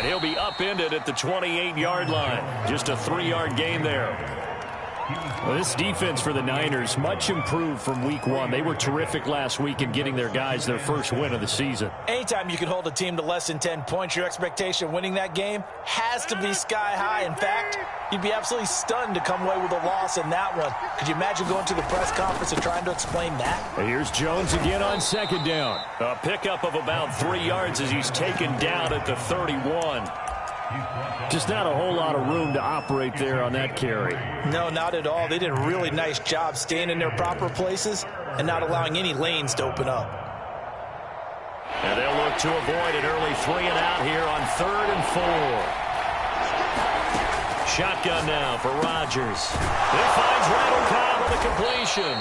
And he'll be upended at the 28-yard line. Just a 3-yard gain there. Well, this defense for the Niners, much improved from week one. They were terrific last week in getting their guys their first win of the season. Anytime you can hold a team to less than 10 points, your expectation winning that game has to be sky high. In fact, you'd be absolutely stunned to come away with a loss in that one. Could you imagine going to the press conference and trying to explain that? Here's Jones again on second down. A pickup of about 3 yards as he's taken down at the 31. Just not a whole lot of room to operate there on that carry. No, not at all. They did a really nice job staying in their proper places and not allowing any lanes to open up. And they'll look to avoid an early 3-and-out here on 3rd and 4. Shotgun now for Rodgers. He finds Randall Cobb on the completion.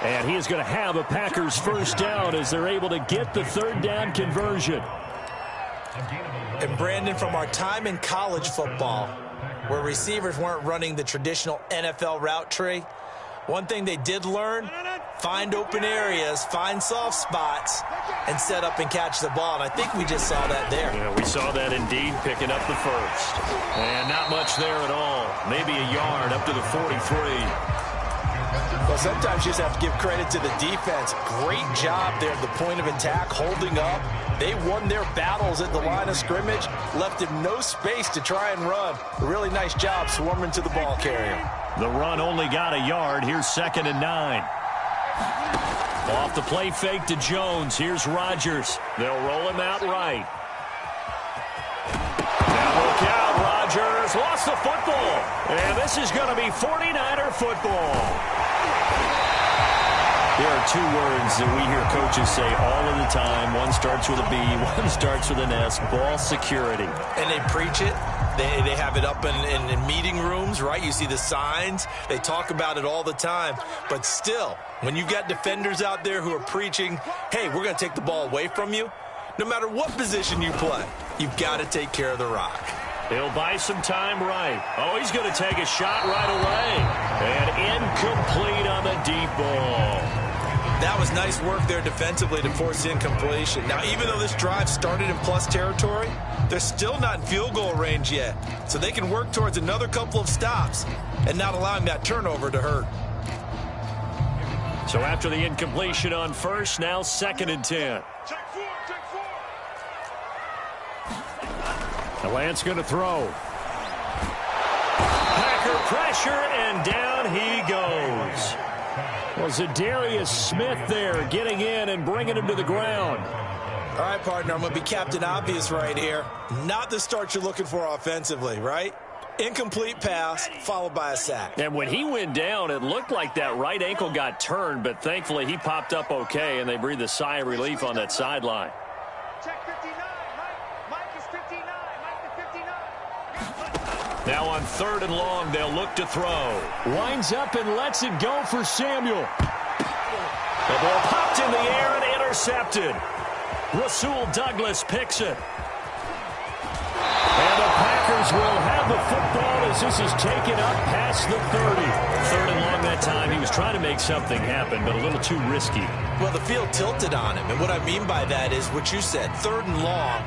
And he is going to have a Packers first down as they're able to get the 3rd down conversion. And Brandon, from our time in college football, where receivers weren't running the traditional NFL route tree, one thing they did learn, find open areas, find soft spots, and set up and catch the ball. And I think we just saw that there. Yeah, we saw that indeed, picking up the first. And not much there at all. Maybe a yard up to the 43. Well, sometimes you just have to give credit to the defense. Great job there at the point of attack, holding up. They won their battles at the line of scrimmage, left him no space to try and run. A really nice job swarming to the ball carrier. The run only got a yard. Here's 2nd and 9. Off the play fake to Jones. Here's Rodgers. They'll roll him out right. Now look out, Rodgers. Lost the football. And this is going to be 49er football. There are 2 words that we hear coaches say all of the time. One starts with a B, one starts with an S. Ball security. And they preach it. They have it up in meeting rooms, right? You see the signs. They talk about it all the time. But still, when you've got defenders out there who are preaching, hey, we're going to take the ball away from you, no matter what position you play, you've got to take care of the rock. He'll buy some time right. Oh, he's going to take a shot right away. And incomplete on the deep ball. That was nice work there defensively to force incompletion. Now, even though this drive started in plus territory, they're still not in field goal range yet. So they can work towards another couple of stops and not allowing that turnover to hurt. So after the incompletion on first, now 2nd and 10. The Lance going to throw. Packer pressure, and down he goes. Well, Zadarius Smith there getting in and bringing him to the ground. All right, partner, I'm going to be Captain Obvious right here. Not the start you're looking for offensively, right? Incomplete pass followed by a sack. And when he went down, it looked like that right ankle got turned, but thankfully he popped up okay, and they breathed a sigh of relief on that sideline. Check 59. Mike is 59. Mike is 59. Now on 3rd and long, they'll look to throw. Winds up and lets it go for Samuel. The ball popped in the air and intercepted. Rasul Douglas picks it. And the Packers will have the football as this is taken up past the 30. 3rd and long that time. He was trying to make something happen, but a little too risky. Well, the field tilted on him, and what I mean by that is what you said. 3rd and long,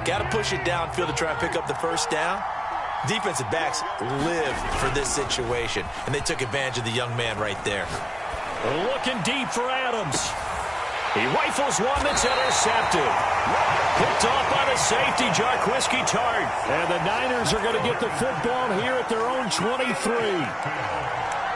got to push it downfield to try and pick up the first down. Defensive backs live for this situation, and they took advantage of the young man right there. Looking deep for Adams. He rifles one that's intercepted. Picked off by the safety, Jarquiski Tart. And the Niners are going to get the football here at their own 23.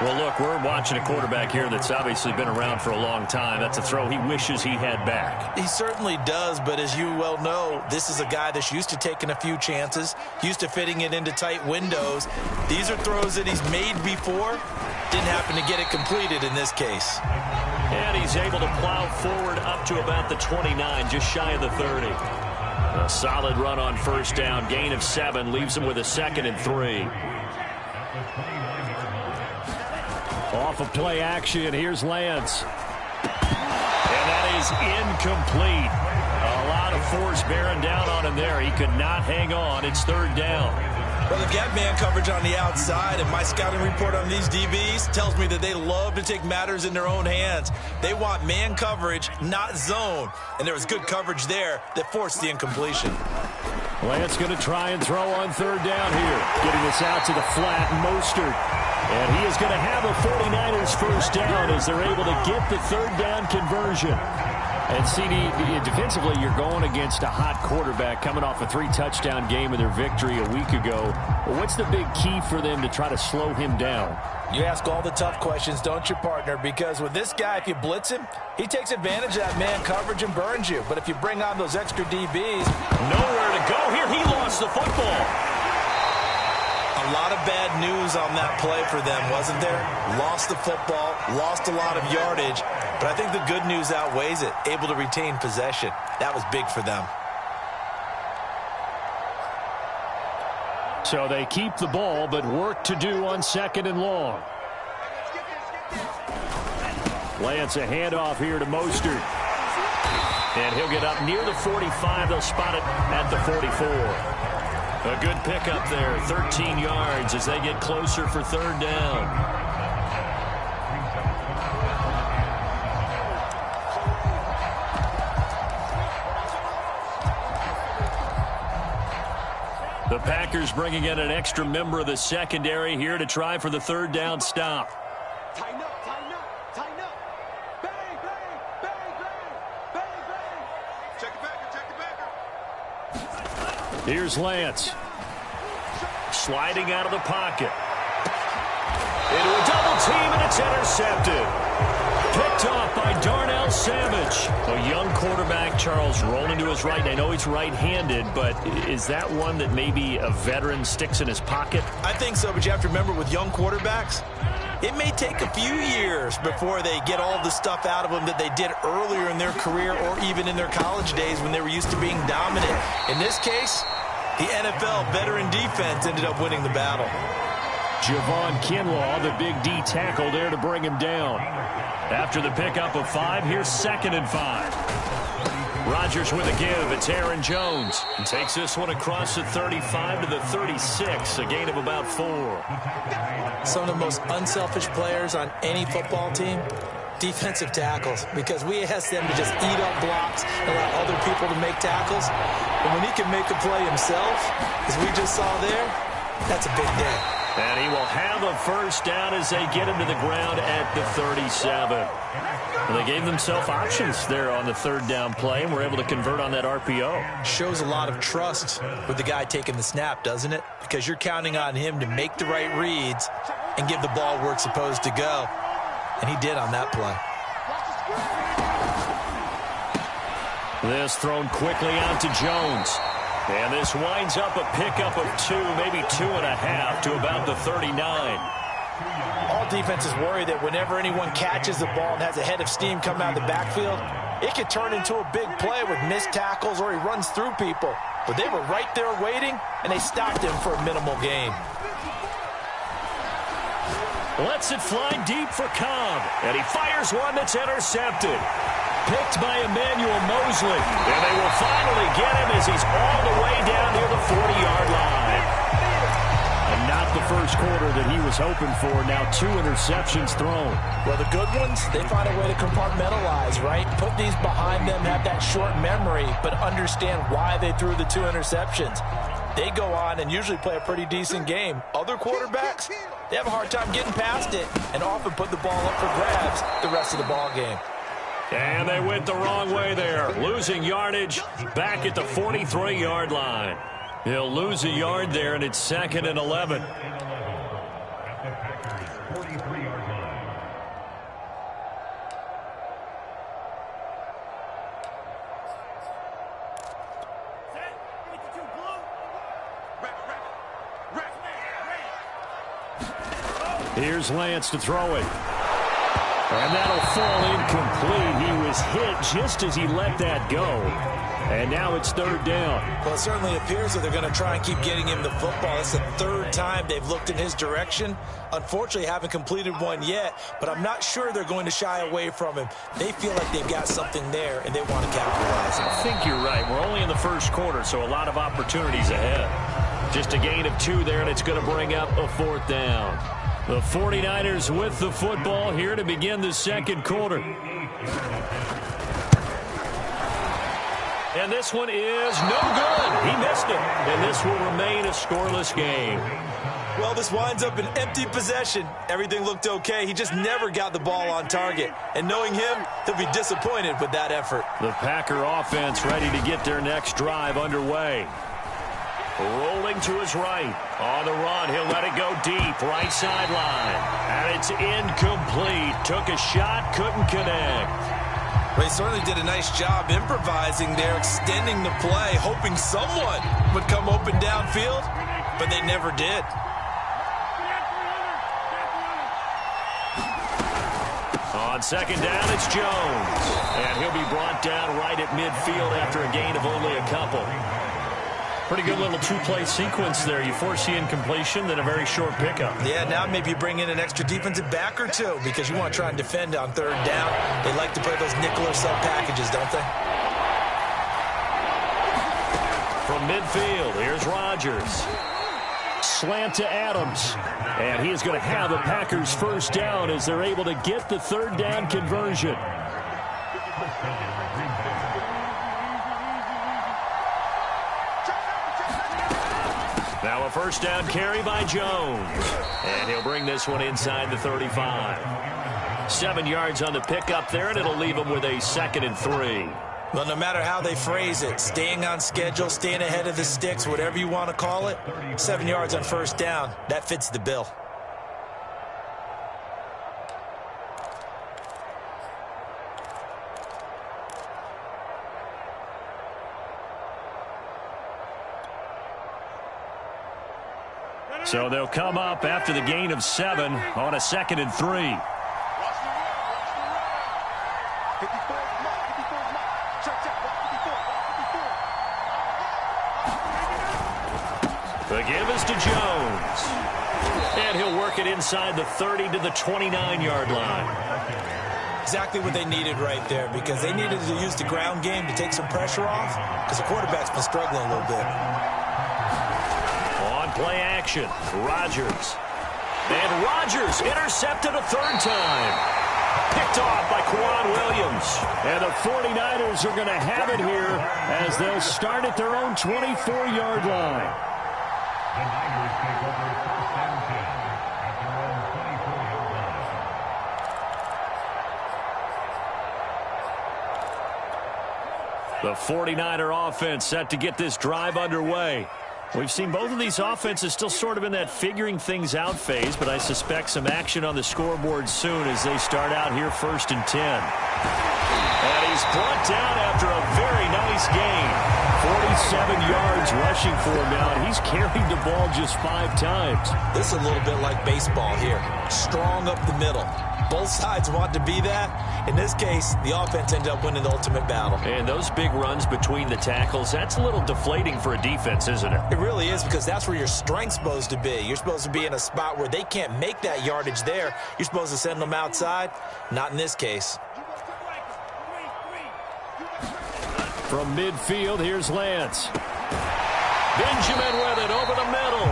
Well, look, we're watching a quarterback here that's obviously been around for a long time. That's a throw he wishes he had back. He certainly does, but as you well know, this is a guy that's used to taking a few chances, used to fitting it into tight windows. These are throws that he's made before. Didn't happen to get it completed in this case. And he's able to plow forward up to about the 29, just shy of the 30. A solid run on first down. Gain of 7 leaves him with a 2nd and 3. Off of play action, here's Lance. And that is incomplete. A lot of force bearing down on him there. He could not hang on. It's 3rd down. Well, they've got man coverage on the outside, and my scouting report on these DBs tells me that they love to take matters in their own hands. They want man coverage, not zone. And there was good coverage there that forced the incompletion. Lance going to try and throw on third down here. Getting this out to the flat, Mostert. And he is going to have a 49ers first down as they're able to get the third down conversion. And CD, defensively, you're going against a hot quarterback coming off a 3-touchdown game in their victory a week ago. What's the big key for them to try to slow him down? You ask all the tough questions, don't you, partner? Because with this guy, if you blitz him, he takes advantage of that man coverage and burns you. But if you bring on those extra DBs, nowhere to go here. He lost the football. A lot of bad news on that play for them, wasn't there? Lost the football, lost a lot of yardage. But I think the good news outweighs it. Able to retain possession. That was big for them. So they keep the ball, but work to do on second and long. Lance a handoff here to Mostert. And he'll get up near the 45. They'll spot it at the 44. A good pickup there, 13 yards as they get closer for third down. The Packers bringing in an extra member of the secondary here to try for the third down stop. Tighten up, tighten up, tighten up. Bang, bang, bang, bang, bang, bang. Check the backer, check the backer. Here's Lance. Sliding out of the pocket. Into a double team, and it's intercepted. Picked off by Darnell Savage. A young quarterback, Charles, rolling to his right. I know he's right-handed, but is that one that maybe a veteran sticks in his pocket? I think so, but you have to remember with young quarterbacks, it may take a few years before they get all the stuff out of them that they did earlier in their career or even in their college days when they were used to being dominant. In this case, the NFL veteran defense ended up winning the battle. Javon Kinlaw, the big D tackle there to bring him down. After the pickup of 5, here's 2nd and 5. Rodgers with a give. It's Aaron Jones. And takes this one across the 35 to the 36, a gain of about 4. Some of the most unselfish players on any football team, defensive tackles, because we ask them to just eat up blocks and allow other people to make tackles. But when he can make a play himself, as we just saw there, that's a big day. And he will have a first down as they get him to the ground at the 37. Well, they gave themselves options there on the third down play and were able to convert on that RPO. Shows a lot of trust with the guy taking the snap, doesn't it? Because you're counting on him to make the right reads and give the ball where it's supposed to go. And he did on that play. This thrown quickly out to Jones. And this winds up a pickup of 2, maybe 2.5 to about the 39. All defenses worry that whenever anyone catches the ball and has a head of steam coming out of the backfield, it could turn into a big play with missed tackles or he runs through people. But they were right there waiting, and they stopped him for a minimal gain. Lets it fly deep for Cobb. And he fires one that's intercepted. Picked by Emmanuel Mosley. And they will finally get him as he's all the way down near the 40-yard line. And not the first quarter that he was hoping for. Now 2 interceptions thrown. Well, the good ones, they find a way to compartmentalize, right? Put these behind them, have that short memory, but understand why they threw the 2 interceptions. They go on and usually play a pretty decent game. Other quarterbacks, they have a hard time getting past it and often put the ball up for grabs the rest of the ball game. And they went the wrong way there. Losing yardage back at the 43-yard line. He'll lose a yard there, and it's 2nd and 11. Here's Lance to throw it. And that'll fall incomplete. He was hit just as he let that go. And now it's 3rd down. Well, it certainly appears that they're going to try and keep getting him the football. It's the 3rd time they've looked in his direction. Unfortunately, haven't completed one yet, but I'm not sure they're going to shy away from him. They feel like they've got something there, and they want to capitalize. I think you're right. We're only in the first quarter, so a lot of opportunities ahead. Just a gain of 2 there, and it's going to bring up a 4th down. The 49ers with the football here to begin the second quarter. And this one is no good. He missed it. And this will remain a scoreless game. Well, this winds up an empty possession. Everything looked okay. He just never got the ball on target. And knowing him, he'll be disappointed with that effort. The Packer offense ready to get their next drive underway. Rolling to his right. On the run, he'll let it go deep. Right sideline. And it's incomplete. Took a shot, couldn't connect. Well, he certainly did a nice job improvising there, extending the play, hoping someone would come open downfield, but they never did. On second down, it's Jones. And he'll be brought down right at midfield after a gain of only a couple. Pretty good little two-play sequence there. You force the incompletion, then a very short pickup. Yeah, now maybe you bring in an extra defensive back or two because you want to try and defend on third down. They like to play those nickel or sub packages, don't they? From midfield, here's Rodgers. Slant to Adams. And he is going to have the Packers first down as they're able to get the third down conversion. Now a first down carry by Jones. And he'll bring this one inside the 35. 7 yards on the pickup there, and it'll leave him with a 2nd and 3. Well, no matter how they phrase it, staying on schedule, staying ahead of the sticks, whatever you want to call it, 7 yards on first down, that fits the bill. So they'll come up after the gain of 7 on a 2nd and 3. The give is to Jones. And he'll work it inside the 30 to the 29-yard line. Exactly what they needed right there, because they needed to use the ground game to take some pressure off, because the quarterback's been struggling a little bit. On play action, Rodgers. And Rodgers intercepted a third time. Picked off by Quan Williams. And the 49ers are going to have it here as they'll start at their own 24-yard line. The Niners take over first and 10 at their own 24-yard line. The 49er offense set to get this drive underway. We've seen both of these offenses still sort of in that figuring things out phase, but I suspect some action on the scoreboard soon as they start out here 1st and 10. And he's brought down after a very nice gain. 47 yards rushing for him now, and he's carried the ball just 5 times. This is a little bit like baseball here. Strong up the middle. Both sides want to be that. In this case, the offense ended up winning the ultimate battle. And those big runs between the tackles, that's a little deflating for a defense, isn't it? It really is, because that's where your strength's supposed to be. You're supposed to be in a spot where they can't make that yardage there. You're supposed to send them outside. Not in this case. From midfield, here's Lance. Benjamin with it over the middle.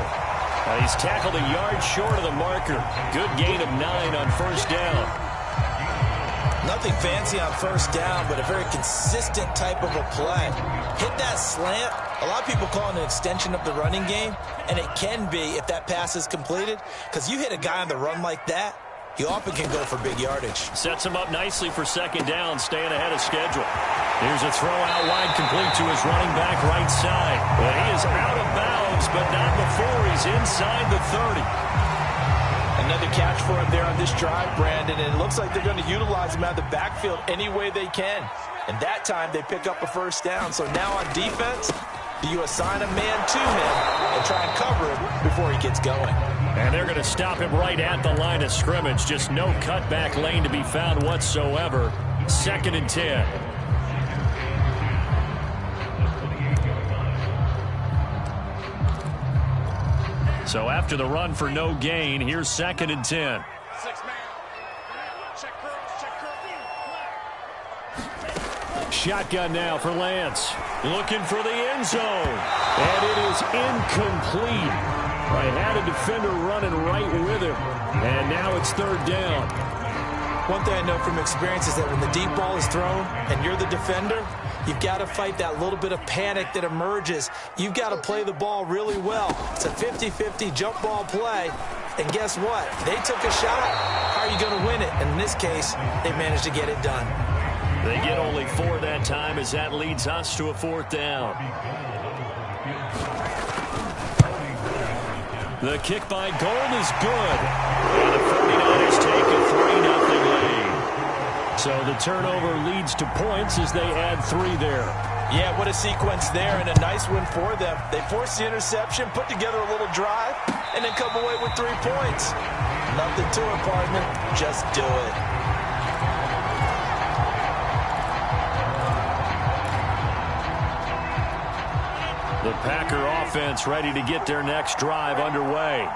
He's tackled a yard short of the marker. Good gain of 9 on first down. Nothing fancy on first down, but a very consistent type of a play. Hit that slant. A lot of people call it an extension of the running game, and it can be if that pass is completed, because you hit a guy on the run like that, he often can go for big yardage. Sets him up nicely for second down, staying ahead of schedule. Here's a throw out wide, complete to his running back right side. But he is out of bounds, but not before he's inside the 30. Another catch for him there on this drive, Brandon, and it looks like they're going to utilize him out of the backfield any way they can. And that time they pick up a first down. So now on defense, do you assign a man to him and try and cover him before he gets going? And they're going to stop him right at the line of scrimmage. Just no cutback lane to be found whatsoever. 2nd and 10. So after the run for no gain, here's 2nd and 10. Shotgun now for Lance. Looking for the end zone. And it is incomplete. I had a defender running right with him. And now it's 3rd down. One thing I know from experience is that when the deep ball is thrown and you're the defender, You've got to fight that little bit of panic that emerges. You've got to play the ball really well. It's a 50-50 jump ball play. And guess what? They took a shot. How are you going to win it? And in this case, they managed to get it done. They get only 4 that time as that leads us to a 4th down. The kick by Gold is good. And the 49ers take a 3-0 lead. So the turnover leads to points as they add 3 there. Yeah, what a sequence there, and a nice win for them. They forced the interception, put together a little drive, and then come away with 3 points. Nothing to it, partner. Just do it. The Packer offense ready to get their next drive underway.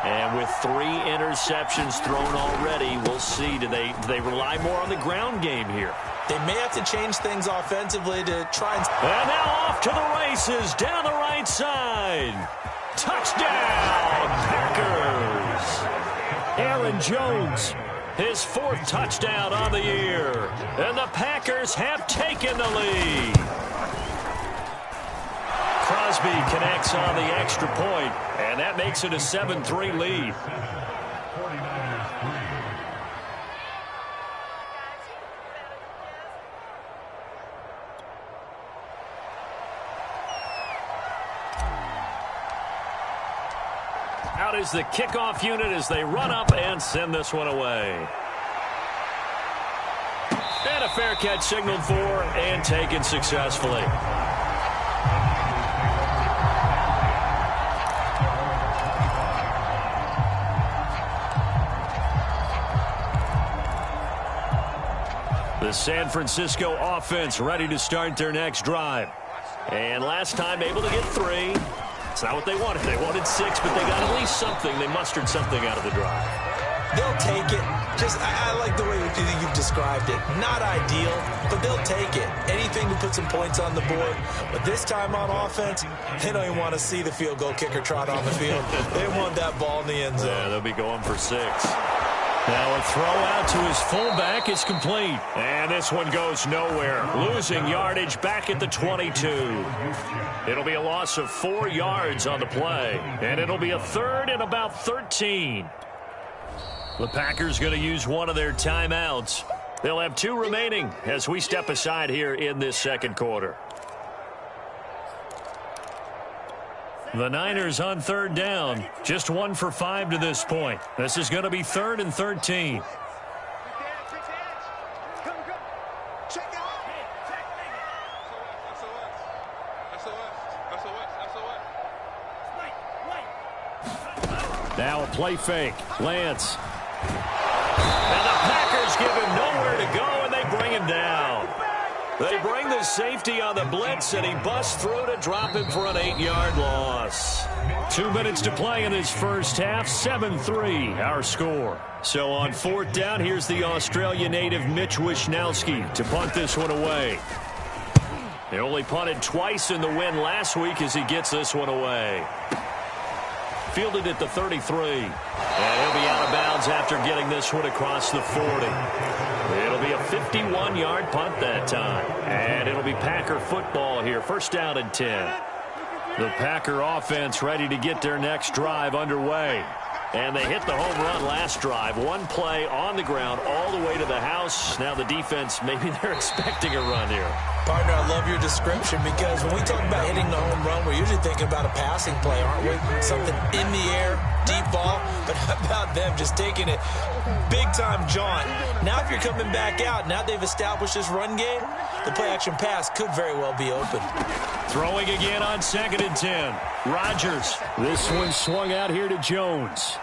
And with 3 interceptions thrown already, we'll see. Do they rely more on the ground game here? They may have to change things offensively to try and... And now off to the races down the right side. Touchdown, Packers. Aaron Jones, his 4th touchdown on the year. And the Packers have taken the lead. Crosby connects on the extra point, and that makes it a 7-3 lead. Out is the kickoff unit as they run up and send this one away. And a fair catch signaled for and taken successfully. The San Francisco offense ready to start their next drive. And last time able to get 3. It's not what they wanted. They wanted 6, but they got at least something. They mustered something out of the drive. They'll take it. I like the way you've described it. Not ideal, but they'll take it. Anything to put some points on the board. But this time on offense, they don't even want to see the field goal kicker trot on the field. They want that ball in the end zone. Yeah, they'll be going for 6. Now a throw out to his fullback is complete. And this one goes nowhere. Losing yardage back at the 22. It'll be a loss of 4 yards on the play. And it'll be a 3rd and about 13. The Packers going to use one of their timeouts. They'll have 2 remaining as we step aside here in this second quarter. The Niners on 3rd down. Just 1 for 5 to this point. This is going to be 3rd and 13. Now a play fake. Lance. And the Packers give him nowhere to go, and they bring him down. They bring the safety on the blitz, and he busts through to drop him for an 8-yard loss. 2 minutes to play in this first half. 7-3, our score. So on 4th down, here's the Australia native Mitch Wishnowsky to punt this one away. He only punted twice in the win last week as he gets this one away. Fielded at the 33. And he'll be out of bounds after getting this one across the 40. It'll be a 51-yard punt that time. And it'll be Packer football here. 1st down and 10. The Packer offense ready to get their next drive underway. And they hit the home run last drive. 1 play on the ground all the way to the house. Now the defense, maybe they're expecting a run here. Partner, I love your description because when we talk about hitting the home run, we're usually thinking about a passing play, aren't we? Something in the air, deep ball. But how about them just taking it big-time jaunt? Now if you're coming back out, now they've established this run game, the play-action pass could very well be open. Throwing again on 2nd and 10. Rodgers. This one swung out here to Jones.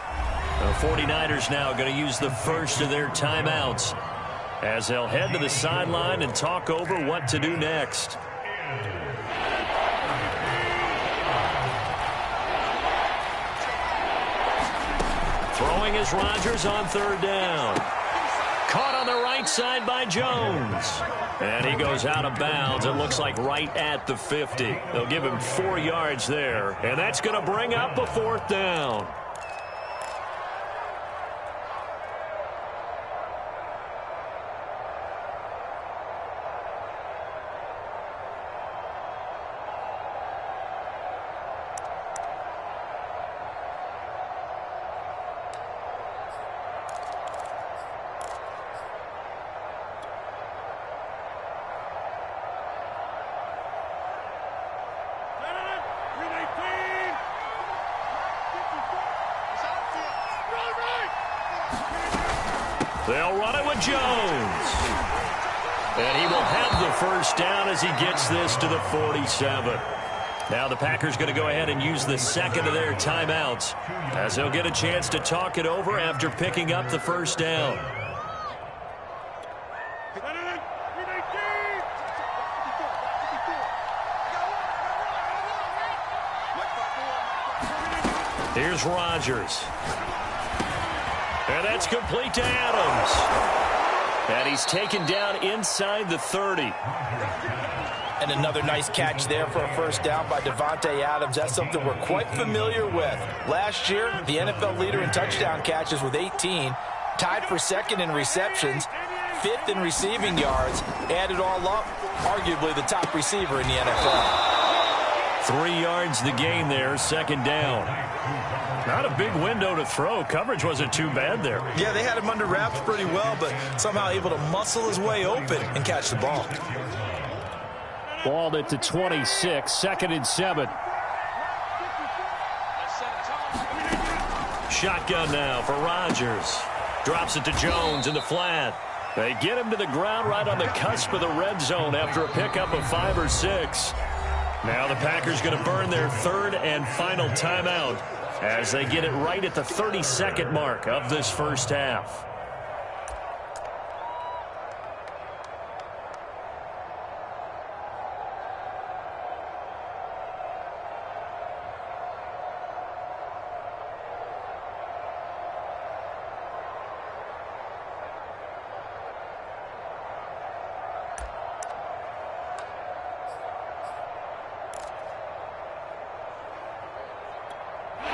The 49ers now going to use the first of their timeouts as they'll head to the sideline and talk over what to do next. Throwing is Rodgers on 3rd down. Caught on the right side by Jones. And he goes out of bounds. It looks like right at the 50. They'll give him 4 yards there. And that's going to bring up a 4th down. They'll run it with Jones. And he will have the first down as he gets this to the 47. Now the Packers going to go ahead and use the second of their timeouts as they'll get a chance to talk it over after picking up the first down. Here's Rodgers. And that's complete to Adams. And he's taken down inside the 30. And another nice catch there for a first down by Davante Adams. That's something we're quite familiar with. Last year, the NFL leader in touchdown catches with 18, tied for second in receptions, fifth in receiving yards, added all up, arguably the top receiver in the NFL. 3 yards the gain there, second down. Not a big window to throw. Coverage wasn't too bad there. Yeah, they had him under wraps pretty well, but somehow able to muscle his way open and catch the ball. Balled it to 26, second and 7. Shotgun now for Rodgers. Drops it to Jones in the flat. They get him to the ground right on the cusp of the red zone after a pickup of 5 or 6. Now the Packers going to burn their third and final timeout as they get it right at the 32nd mark of this first half.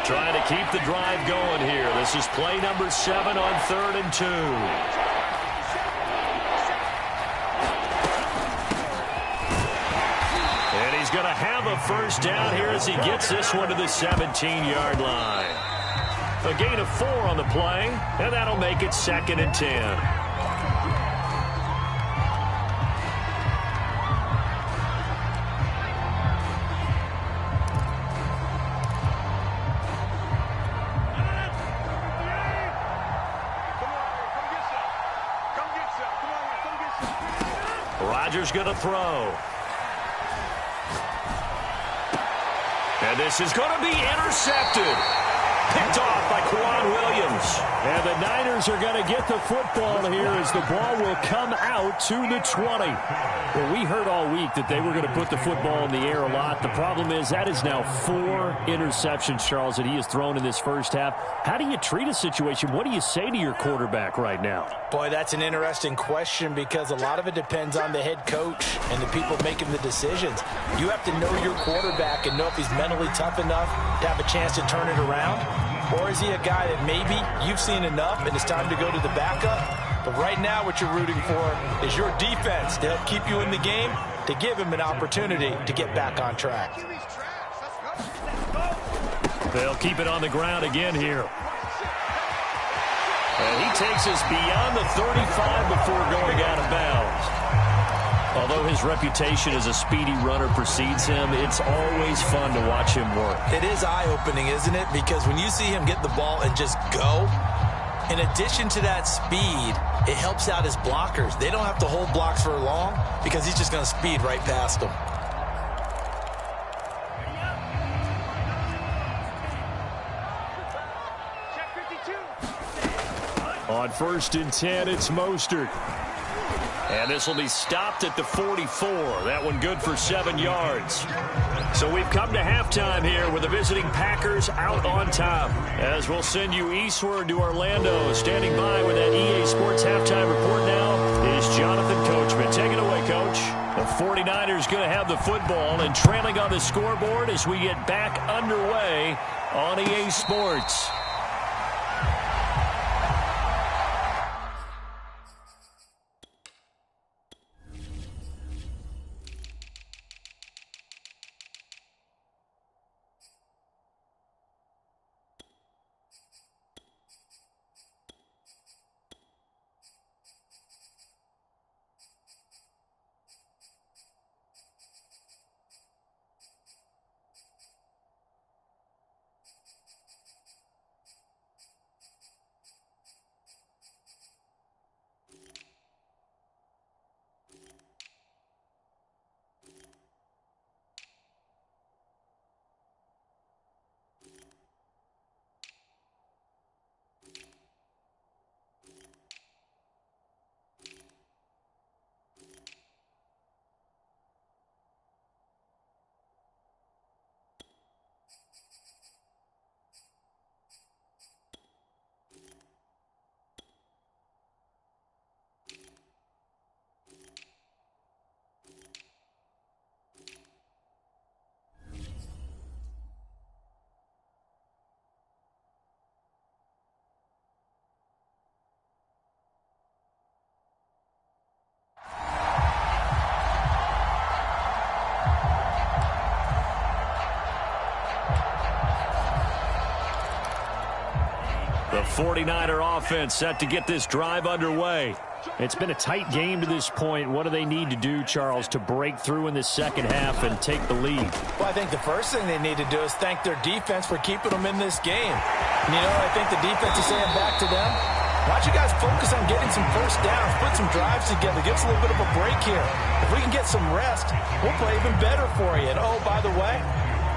Trying to keep the drive going here. This is play number 7 on 3rd and 2. And he's going to have a first down here as he gets this one to the 17-yard line. A gain of 4 on the play, and that'll make it 2nd and 10. Rodgers going to throw. And this is going to be intercepted. Picked off by Quan Williams. And the Niners are going to get the football here as the ball will come out to the 20. Well, we heard all week that they were going to put the football in the air a lot. The problem is that is now 4 interceptions, Charles, that he has thrown in this first half. How do you treat a situation? What do you say to your quarterback right now? Boy, that's an interesting question because a lot of it depends on the head coach and the people making the decisions. You have to know your quarterback and know if he's mentally tough enough to have a chance to turn it around. Or is he a guy that maybe you've seen enough and it's time to go to the backup? But right now what you're rooting for is your defense to help keep you in the game, to give him an opportunity to get back on track. They'll keep it on the ground again here. And he takes us beyond the 35 before going out of bounds. Although his reputation as a speedy runner precedes him, it's always fun to watch him work. It is eye-opening, isn't it? Because when you see him get the ball and just go, in addition to that speed, it helps out his blockers. They don't have to hold blocks for long because he's just going to speed right past them. On 1st and 10, it's Mostert. And this will be stopped at the 44. That one good for 7 yards. So we've come to halftime here with the visiting Packers out on top. As we'll send you eastward to Orlando. Standing by with that EA Sports halftime report now is Jonathan Coachman. Take it away, Coach. The 49ers going to have the football and trailing on the scoreboard as we get back underway on EA Sports. The 49er offense set to get this drive underway. It's been a tight game to this point. What do they need to do, Charles, to break through in the second half and take the lead? Well, I think the first thing they need to do is thank their defense for keeping them in this game. And, you know, I think the defense is saying back to them, why don't you guys focus on getting some first downs, put some drives together, give us a little bit of a break here. If we can get some rest, we'll play even better for you. And, oh, by the way,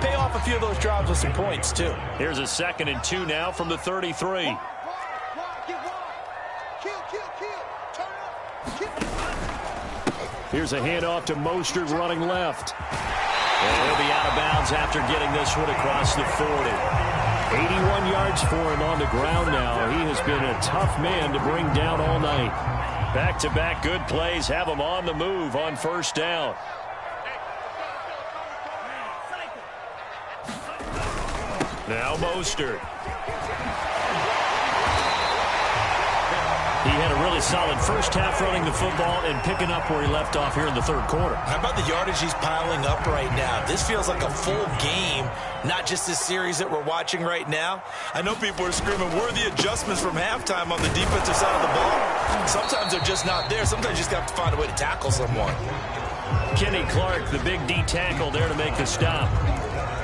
pay off a few of those drives with some points, too. Here's a 2nd and 2 now from the 33. Here's a handoff to Mostert running left. And he'll be out of bounds after getting this one across the 40. 81 yards for him on the ground now. He has been a tough man to bring down all night. Back-to-back good plays have him on the move on first down. Now Mostert. He had a really solid first half running the football and picking up where he left off here in the third quarter. How about the yardage he's piling up right now? This feels like a full game, not just this series that we're watching right now. I know people are screaming, where are the adjustments from halftime on the defensive side of the ball? Sometimes they're just not there. Sometimes you just have to find a way to tackle someone. Kenny Clark, the big D tackle there to make the stop.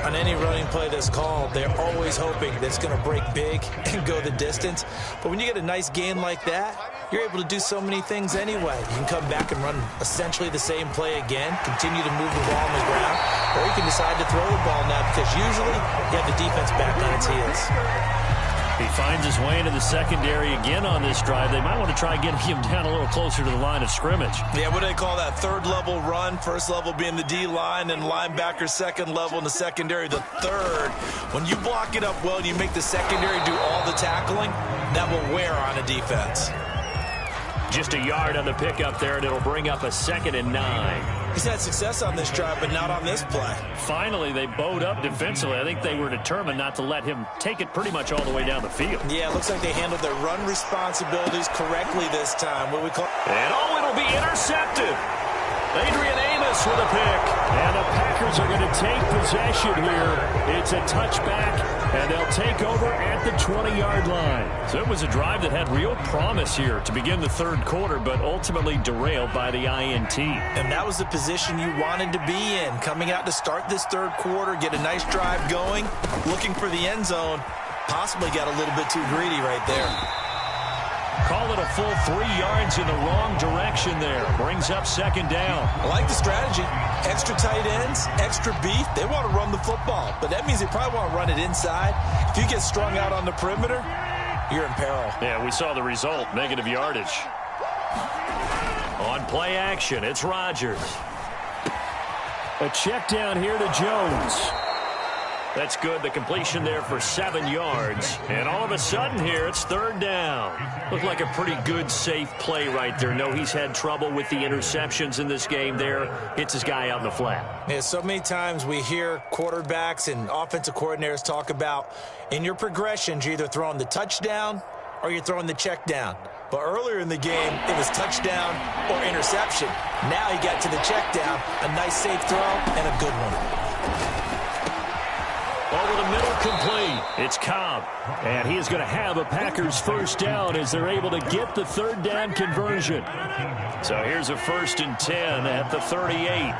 On any running play that's called, they're always hoping that it's going to break big and go the distance. But when you get a nice gain like that, you're able to do so many things anyway. You can come back and run essentially the same play again, continue to move the ball on the ground, or you can decide to throw the ball now because usually you have the defense back on its heels. He finds his way into the secondary again on this drive. They might want to try getting him down a little closer to the line of scrimmage. Yeah, what do they call that? Third level run. First level being the D-line and linebacker. Second level in the secondary, the third. When you block it up well and you make the secondary do all the tackling, that will wear on a defense. Just a yard on the pickup there, and it'll bring up a 2nd and 9. He's had success on this drive, but not on this play. Finally, they bowed up defensively. I think they were determined not to let him take it pretty much all the way down the field. Yeah, it looks like they handled their run responsibilities correctly this time. What we call and it'll be intercepted. Adrian Amos with a pick. And the Packers are going to take possession here. It's a touchback, and they'll take over at the 20-yard line. So it was a drive that had real promise here to begin the third quarter, but ultimately derailed by the INT. And that was the position you wanted to be in. Coming out to start this third quarter, get a nice drive going, looking for the end zone. Possibly got a little bit too greedy right there. Call it a full 3 yards in the wrong direction there. Brings up 2nd down. I like the strategy. Extra tight ends, extra beef. They want to run the football, but that means they probably want to run it inside. If you get strung out on the perimeter, you're in peril. Yeah, we saw the result, negative yardage. On play action, it's Rodgers. A check down here to Jones. That's good. The completion there for 7 yards. And all of a sudden here, it's 3rd down. Looked like a pretty good, safe play right there. No, he's had trouble with the interceptions in this game there. Hits his guy out in the flat. Yeah, so many times we hear quarterbacks and offensive coordinators talk about in your progressions, you're either throwing the touchdown or you're throwing the check down. But earlier in the game, it was touchdown or interception. Now he got to the check down, a nice safe throw, and a good one. Over the middle, complete. It's Cobb. And he is going to have a Packers first down as they're able to get the 3rd down conversion. So here's a 1st and 10 at the 38.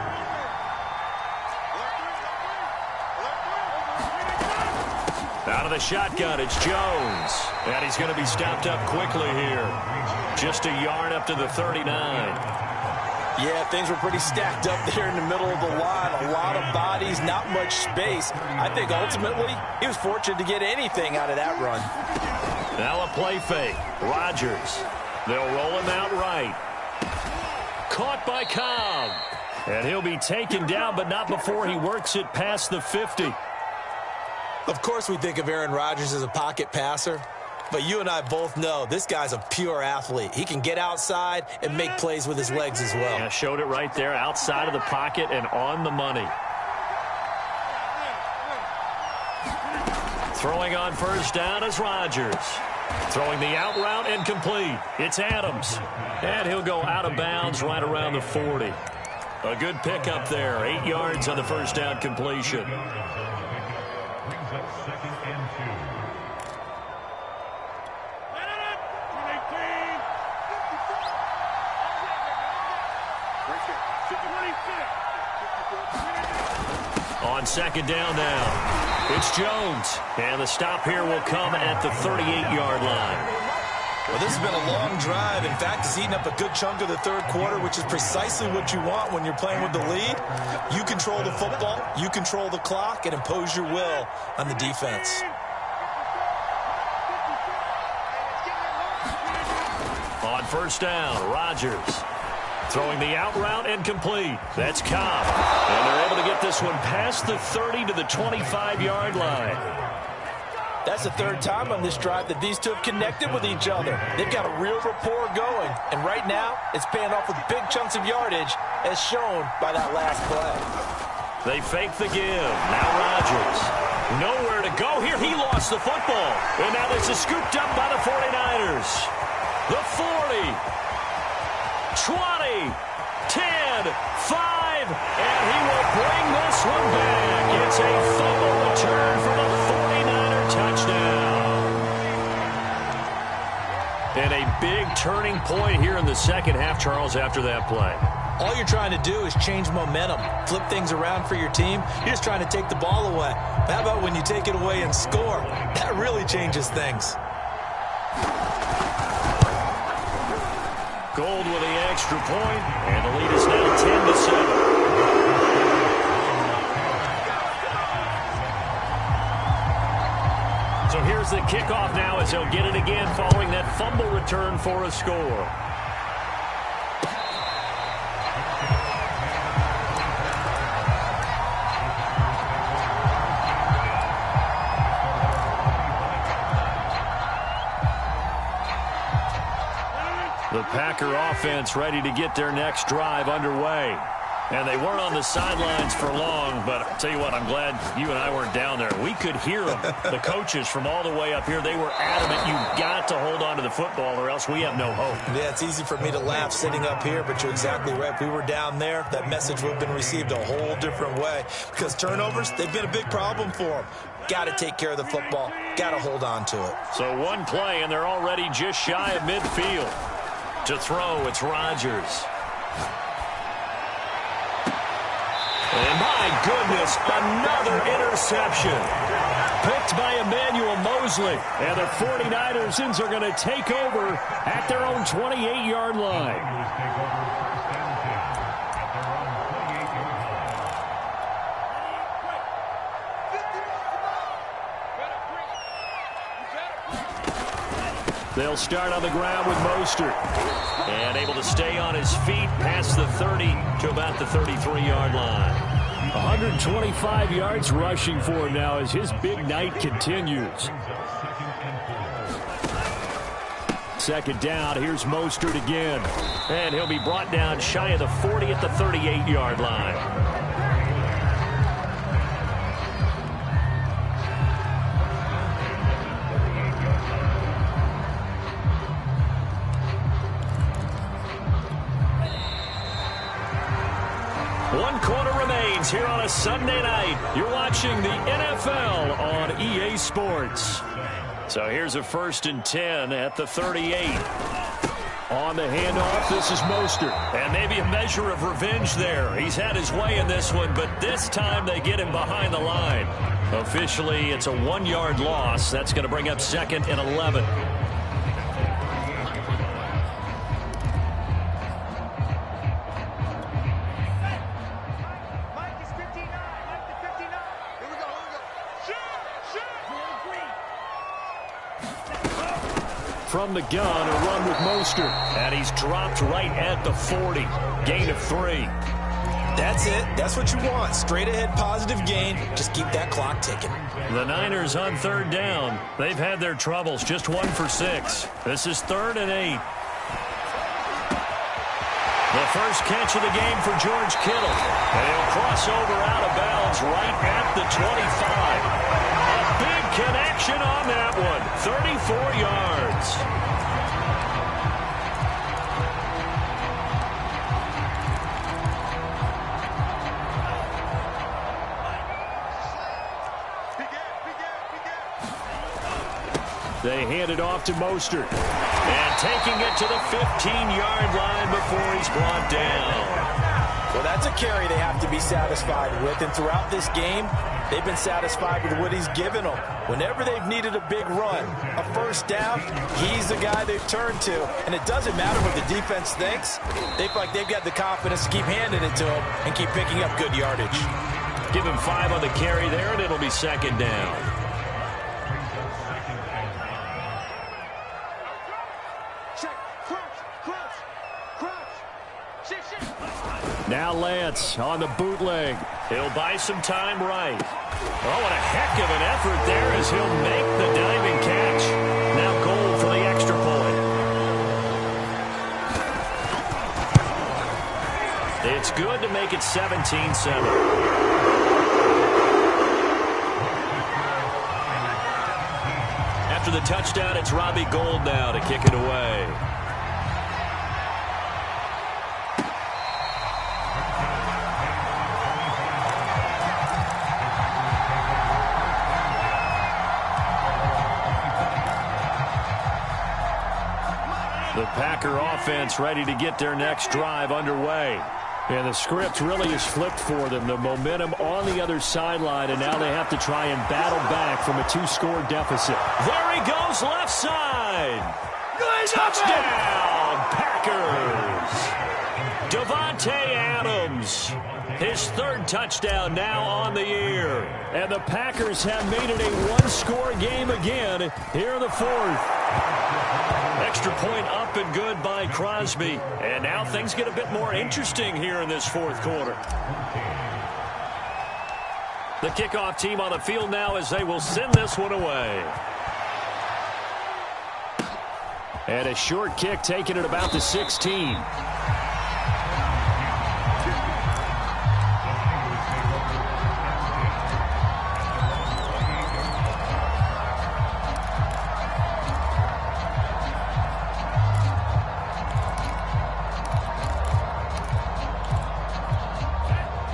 Out of the shotgun, it's Jones. And he's going to be stopped up quickly here. Just a yard up to the 39. Yeah, things were pretty stacked up there in the middle of the line. A lot of bodies, not much space. I think ultimately he was fortunate to get anything out of that run. Now a play fake. Rodgers. They'll roll him out right. Caught by Cobb. And he'll be taken down, but not before he works it past the 50. Of course we think of Aaron Rodgers as a pocket passer. But you and I both know this guy's a pure athlete. He can get outside and make plays with his legs as well. Yeah, showed it right there, outside of the pocket and on the money. Throwing on first down is Rodgers. Throwing the out route and complete. It's Adams. And he'll go out of bounds right around the 40. A good pickup there. 8 yards on the first down completion. Brings up 2nd and 2. On second down now, it's Jones. And the stop here will come at the 38-yard line. Well, this has been a long drive. In fact, it's eaten up a good chunk of the third quarter, which is precisely what you want when you're playing with the lead. You control the football, you control the clock, and impose your will on the defense. On first down, Rodgers throwing the out route and complete. That's Cobb. And they're able to get this one past the 30 to the 25-yard line. That's the third time on this drive that these two have connected with each other. They've got a real rapport going. And right now, it's paying off with big chunks of yardage, as shown by that last play. They fake the give. Now Rodgers. Nowhere to go here. He lost the football. And now this is scooped up by the 49ers. The 40. 20. 10. 5. And he will bring this one back. It's a fumble return for the 49er touchdown. And a big turning point here in the second half, Charles, after that play. All you're trying to do is change momentum, flip things around for your team. You're just trying to take the ball away. How about when you take it away and score? That really changes things. Gold with the extra point, and the lead is now 10-7. So here's the kickoff now as he'll get it again following that fumble return for a score. The Packer offense ready to get their next drive underway. And they weren't on the sidelines for long, but I'll tell you what, I'm glad you and I weren't down there. We could hear them, the coaches from all the way up here. They were adamant, you've got to hold on to the football or else we have no hope. Yeah, it's easy for me to laugh sitting up here, but you're exactly right. If we were down there, that message would have been received a whole different way. Because turnovers, they've been a big problem for them. Got to take care of the football. Got to hold on to it. So one play, and they're already just shy of midfield. To throw, it's Rodgers. And my goodness, another interception. Picked by Emmanuel Mosley. And the 49ers are going to take over at their own 28-yard line. They'll start on the ground with Mostert. And able to stay on his feet past the 30 to about the 33-yard line. 125 yards rushing for him now as his big night continues. Second down, here's Mostert again. And he'll be brought down shy of the 40 at the 38-yard line. One quarter remains here on a Sunday night. You're watching the NFL on EA Sports. So here's a 1st and 10 at the 38. On the handoff, this is Mostert. And maybe a measure of revenge there. He's had his way in this one, but this time they get him behind the line. Officially, it's a 1-yard loss. That's going to bring up 2nd and 11. From the gun, a run with Mostert. And he's dropped right at the 40. Gain of 3. That's it. That's what you want. Straight ahead positive gain. Just keep that clock ticking. The Niners on 3rd down. They've had their troubles. Just 1 for 6. This is 3rd and 8. The first catch of the game for George Kittle. And he'll cross over out of bounds right at the 25. A big connection on that one. 34 yards. They hand it off to Mostert. And taking it to the 15-yard line before he's brought down. Well, that's a carry they have to be satisfied with. And throughout this game, they've been satisfied with what he's given them. Whenever they've needed a big run, a first down, he's the guy they've turned to. And it doesn't matter what the defense thinks. They feel like they've got the confidence to keep handing it to him and keep picking up good yardage. Give him 5 on the carry there, and it'll be second down. Now Lance on the bootleg. He'll buy some time right. Oh, what a heck of an effort there as he'll make the diving catch. Now goal for the extra point. It's good to make it 17-7. After the touchdown, it's Robbie Gould now to kick it away. The Packer offense ready to get their next drive underway. And the script really is flipped for them. The momentum on the other sideline, and now they have to try and battle back from a 2-score deficit. There he goes, left side. Touchdown, Packers. Devontae Adams, his 3rd touchdown now on the year. And the Packers have made it a 1-score game again here in the 4th. Extra point up and good by Crosby. And now things get a bit more interesting here in this 4th quarter. The kickoff team on the field now as they will send this one away. And a short kick taken at about the 16.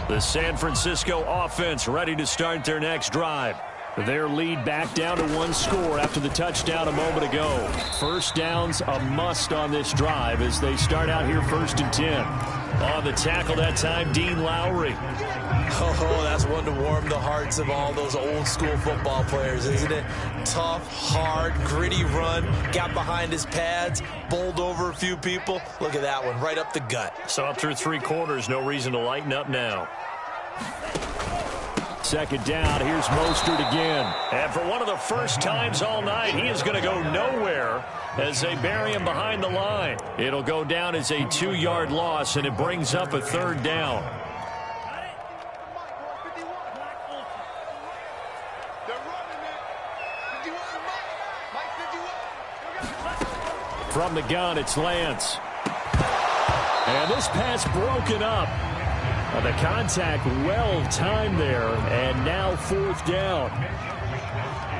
The San Francisco offense ready to start their next drive. Their lead back down to 1 score after the touchdown a moment ago. First down's a must on this drive as they start out here 1st and 10. On the tackle that time, Dean Lowry. Oh, that's one to warm the hearts of all those old school football players, isn't it? Tough, hard, gritty run. Got behind his pads, bowled over a few people. Look at that one, right up the gut. So up through 3 quarters, no reason to lighten up now. Second down, here's Mostert again. And for one of the first times all night, he is going to go nowhere as they bury him behind the line. It'll go down as a 2-yard loss, and it brings up a 3rd down. From the gun, it's Lance. And this pass broken up. The contact well timed there, and now 4th down.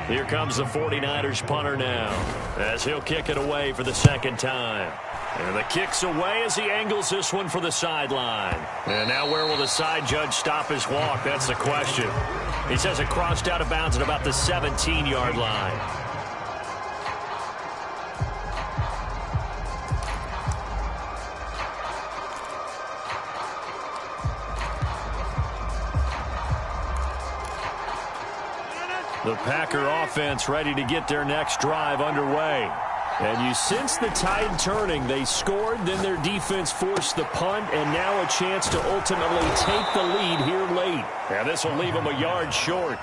Here comes the 49ers punter now as he'll kick it away for the 2nd time. And the kick's away as he angles this one for the sideline. And now where will the side judge stop his walk? That's the question. He says it crossed out of bounds at about the 17-yard line. The Packer offense ready to get their next drive underway. And you sense the tide turning. They scored, then their defense forced the punt, and now a chance to ultimately take the lead here late. And this will leave them a yard short.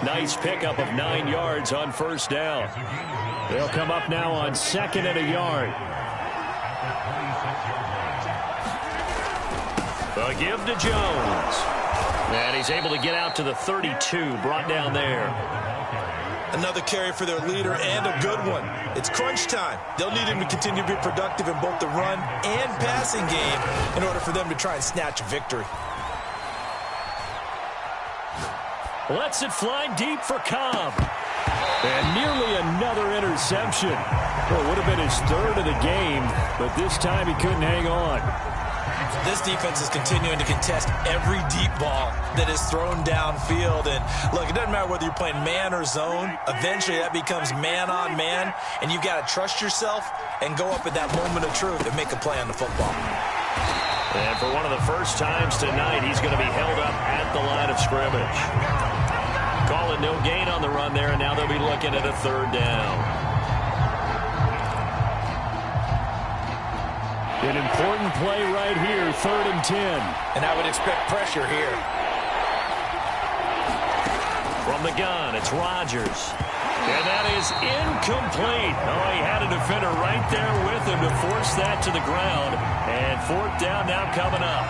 Nice pickup of 9 yards on 1st down. They'll come up now on 2nd and a yard. A give to Jones. And he's able to get out to the 32, brought down there. Another carry for their leader and a good one. It's crunch time. They'll need him to continue to be productive in both the run and passing game in order for them to try and snatch a victory. Lets it fly deep for Cobb. And nearly another interception. Well, it would have been his 3rd of the game, but this time he couldn't hang on. This defense is continuing to contest every deep ball that is thrown downfield. And look, it doesn't matter whether you're playing man or zone. Eventually that becomes man on man, and you've got to trust yourself and go up at that moment of truth and make a play on the football. And for one of the first times tonight, he's going to be held up at the line of scrimmage. Calling no gain on the run there, and now they'll be looking at a third down. An important play right here, 3rd and 10. And I would expect pressure here. From the gun, it's Rodgers. And that is incomplete. Oh, he had a defender right there with him to force that to the ground. And 4th down now coming up.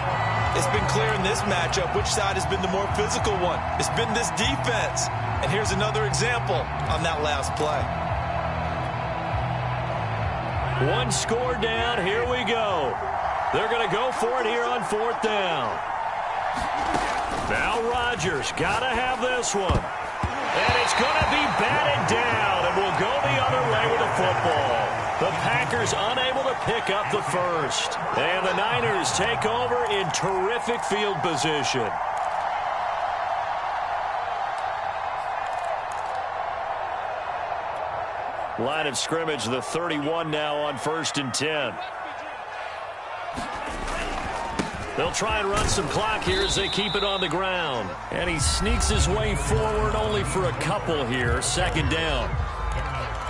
It's been clear in this matchup which side has been the more physical one. It's been this defense. And here's another example on that last play. One score down. Here we go. They're going to go for it here on 4th down. Now Rodgers got to have this one. And it's going to be batted down, and we'll go the other way with the football. The Packers unable to pick up the first. And the Niners take over in terrific field position. Line of scrimmage, the 31 now on 1st and 10. They'll try and run some clock here as they keep it on the ground. And he sneaks his way forward only for a couple here. 2nd down.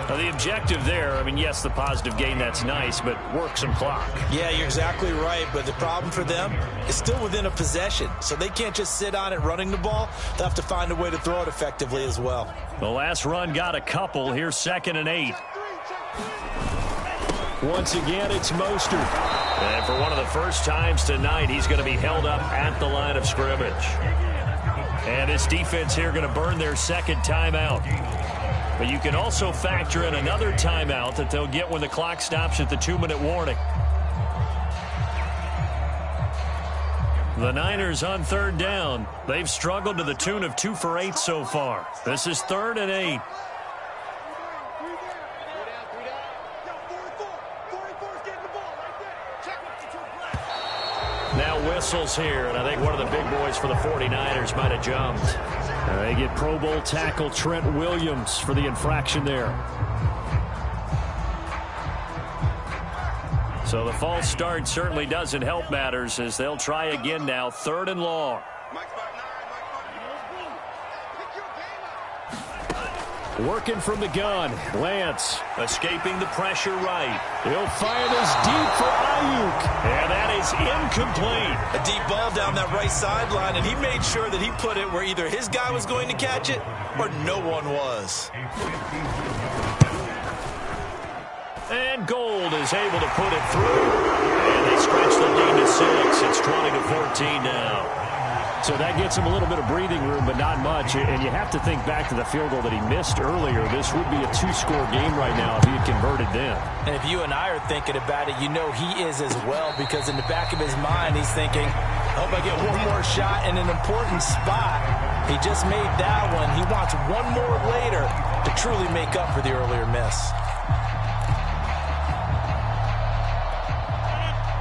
Now the objective there, I mean, yes, the positive gain, that's nice, but work some clock. Yeah, you're exactly right, but the problem for them is still within a possession. So they can't just sit on it running the ball. They'll have to find a way to throw it effectively as well. The last run got a couple. Here's 2nd and 8. Once again, it's Mostert. And for one of the first times tonight, he's going to be held up at the line of scrimmage. And this defense here going to burn their 2nd timeout. But you can also factor in another timeout that they'll get when the clock stops at the 2-minute warning. The Niners on 3rd down. They've struggled to the tune of 2 for 8 so far. This is 3rd and 8. Now whistles here, and I think one of the big boys for the 49ers might have jumped. They get Pro Bowl tackle Trent Williams for the infraction there. So the false start certainly doesn't help matters as they'll try again now, 3rd and long. Working from the gun, Lance escaping the pressure right. He'll fire this deep for Ayuk, and that is incomplete. A deep ball down that right sideline, and he made sure that he put it where either his guy was going to catch it or no one was. And Gold is able to put it through, and they stretch the lead to 6. It's 20-14 now. So that gets him a little bit of breathing room, but not much. And you have to think back to the field goal that he missed earlier. This would be a 2-score game right now if he had converted then. And if you and I are thinking about it, you know he is as well, because in the back of his mind, he's thinking, I hope I get one more shot in an important spot. He just made that one. He wants one more later to truly make up for the earlier miss.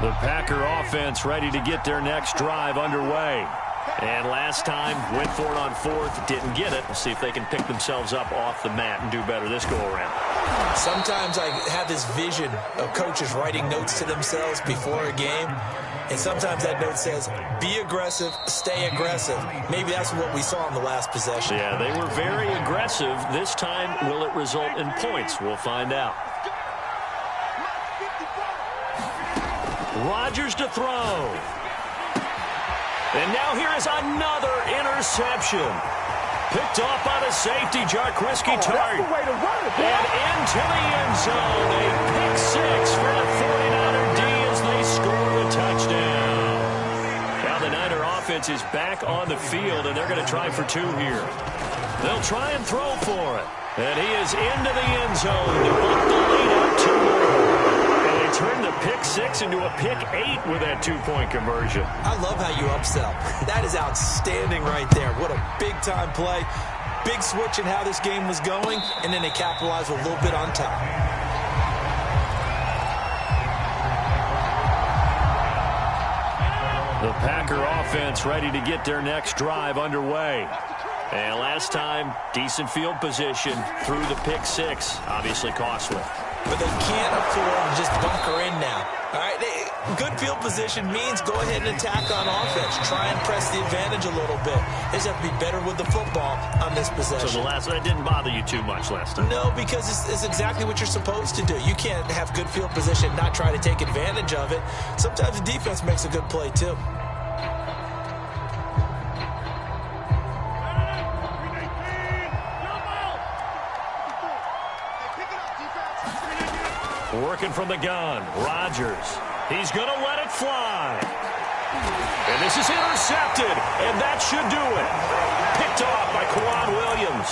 The Packer offense ready to get their next drive underway. And last time, went for it on 4th, didn't get it. We'll see if they can pick themselves up off the mat and do better this go-around. Sometimes I have this vision of coaches writing notes to themselves before a game, and sometimes that note says, be aggressive, stay aggressive. Maybe that's what we saw in the last possession. Yeah, they were very aggressive. This time, will it result in points? We'll find out. Rodgers to throw. And now here is another interception. Picked off by the safety, Jarkwiski Tart. And into the end zone. A pick 6 for the 49er D as they score the touchdown. Now the Niner offense is back on the field, and they're going to try for 2 here. They'll try and throw for it. And he is into the end zone to put the lead up 2 more. They turned the pick 6 into a pick 8 with that 2-point conversion. I love how you upsell. That is outstanding right there. What a big-time play. Big switch in how this game was going, and then they capitalized with a little bit on top. The Packer offense ready to get their next drive underway. And last time, decent field position through the pick 6. Obviously costly. But they can't afford to just bunker in now. All right, Good field position means go ahead and attack on offense. Try and press the advantage a little bit. They just have to be better with the football on this possession. So that didn't bother you too much last time? No, because it's exactly what you're supposed to do. You can't have good field position and not try to take advantage of it. Sometimes the defense makes a good play, too. Working from the gun, Rodgers. He's going to let it fly. And this is intercepted, and that should do it. Picked off by Quan Williams.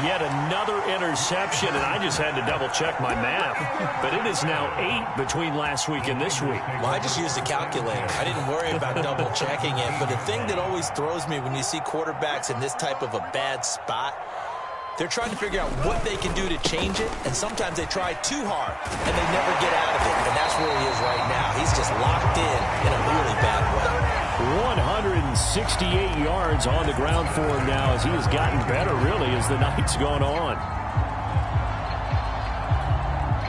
Yet another interception, and I just had to double-check my math. But it is now 8 between last week and this week. Well, I just used a calculator. I didn't worry about double-checking it. But the thing that always throws me when you see quarterbacks in this type of a bad spot, they're trying to figure out what they can do to change it, and sometimes they try too hard, and they never get out of it, and that's where he is right now. He's just locked in a really bad way. 168 yards on the ground for him now as he has gotten better, really, as the night's gone on.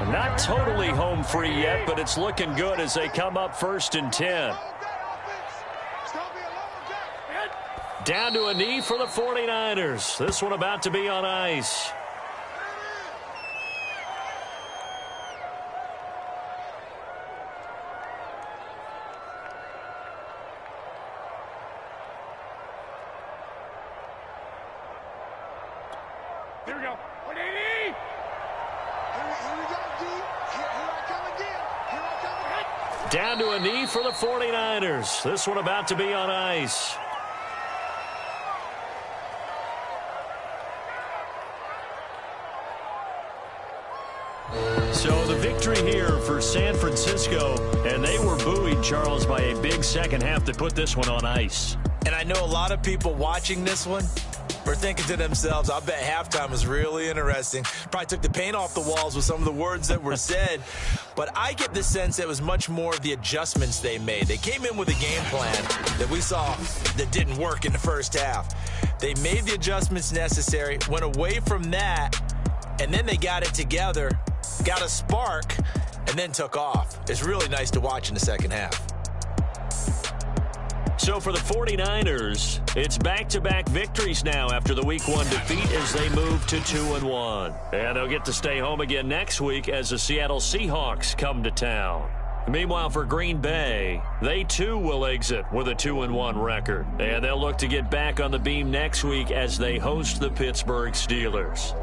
Not totally home free yet, but it's looking good as they come up 1st and 10. Down to a knee for the 49ers. This one about to be on ice. Here we go. Here we go, D. Here I come again. Here I come again. Down to a knee for the 49ers. This one about to be on ice. So the victory here for San Francisco, and they were buoyed, Charles, by a big second half to put this one on ice. And I know a lot of people watching this one were thinking to themselves, I bet halftime was really interesting. Probably took the paint off the walls with some of the words that were said. But I get the sense that it was much more of the adjustments they made. They came in with a game plan that we saw that didn't work in the first half. They made the adjustments necessary, went away from that, and then they got it together, got a spark, and then took off. It's really nice to watch in the second half. So for the 49ers, it's back-to-back victories now after the Week 1 defeat as they move to 2-1. And they'll get to stay home again next week as the Seattle Seahawks come to town. Meanwhile, for Green Bay, they too will exit with a 2-1 record. And they'll look to get back on the beam next week as they host the Pittsburgh Steelers.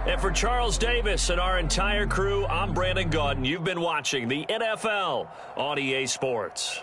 And for Charles Davis and our entire crew, I'm Brandon Gaudin. You've been watching the NFL on EA Sports.